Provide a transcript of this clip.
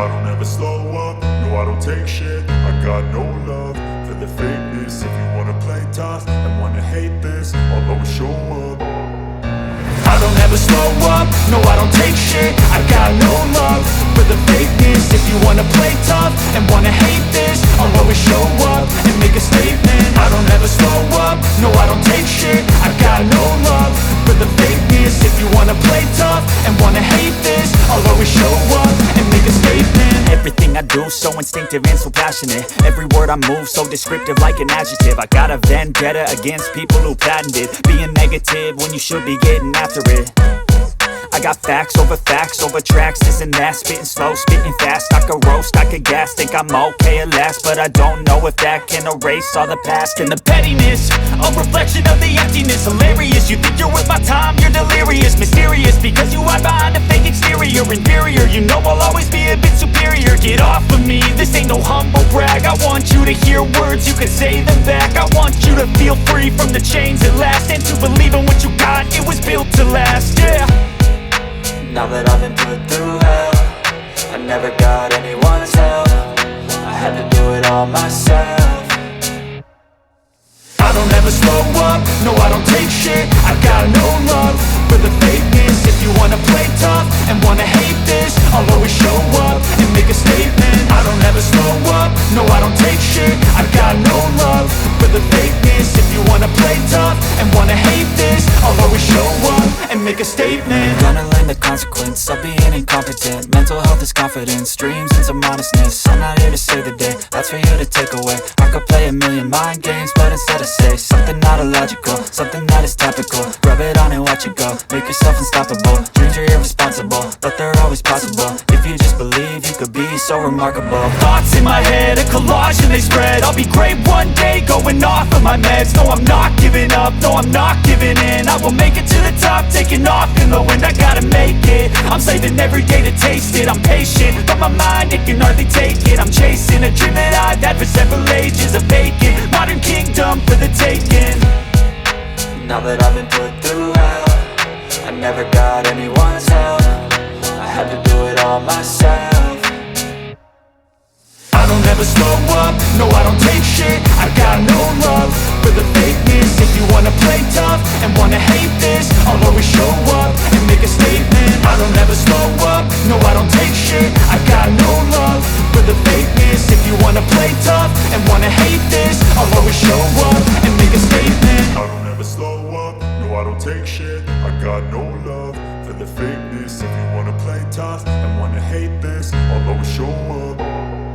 I don't ever slow up, no I don't take shit. I got no love for the fakeness. If you wanna play tough and wanna hate this, I'll always show up. I don't ever slow up, no I don't take shit. I got no love for the fakeness. If you wanna play tough and wanna hate this, I'll always show up and make a statement. I don't ever slow up, no I don't take shit. I got no love for the fakeness. If you wanna play tough and wanna hate this, I'll always show up and make a statement. Everything I do so instinctive and so passionate. Every word I move so descriptive like an adjective. I got a vendetta against people who patented being negative when you should be getting after it. I got facts over tracks, this and that. Spitting slow, spitting fast, I could roast, I could gas. Think I'm okay at last, but I don't know if that can erase all the past. And the pettiness, a reflection of the emptiness. Hilarious, you think you're worth my time, you're delirious. Mysterious, because you hide behind a fake exterior. Inferior, you know I'll always be a bit superior. Get off of me, this ain't no humble brag. I want you to hear words, you can say them back. I want you to feel free from the chains at last, and to believe in what you got, it was built to last, yeah. Now that I've been put through hell, I never got anyone's help. I had to do it all myself. I don't ever slow up, no I don't take shit. I got no love for the fakeness. If you wanna play tough and wanna hate this, I'll always show up and make a statement. I don't ever slow up, no I don't take shit. I got no love for the fakeness. If you wanna play tough and wanna hate this, I'll always show up and make a statement. Gonna learn the consequence of being incompetent. Mental health is confidence, dreams and some honestness. I'm not here to save the day, that's for you to take away. I could play a million mind games, but instead I say something not illogical, something that is topical. Rub it on and watch it go, make yourself unstoppable. Dreams are irresponsible, but they're always possible. If you just believe, you could be so remarkable. Thoughts in my head, a collage and they spread. I'll be great one day, going off of my meds. No, I'm not giving up, no, I'm not giving in. I will make it to the top, taking off in the wind. I gotta make it, I'm saving every day to taste it. I'm patient, but my mind, it can hardly take it. I'm chasing a dream that I've had for several ages. A vacant, modern kingdom for the taking. Now that I've been put through hell, I never got anyone's help. I had to do it all myself. I don't ever slow up, no I don't take shit. I got no love for the fakeness. If you wanna play tough and wanna hate this, I'll always show up and make a statement. I don't ever slow up, no I don't take shit. I got no love for the fakeness. If you wanna play tough and wanna hate this, I'll always show up and make a statement. I don't ever slow up, no I don't take shit. I got no love for the fakeness. If you wanna play tough and wanna hate this, I'll always show up.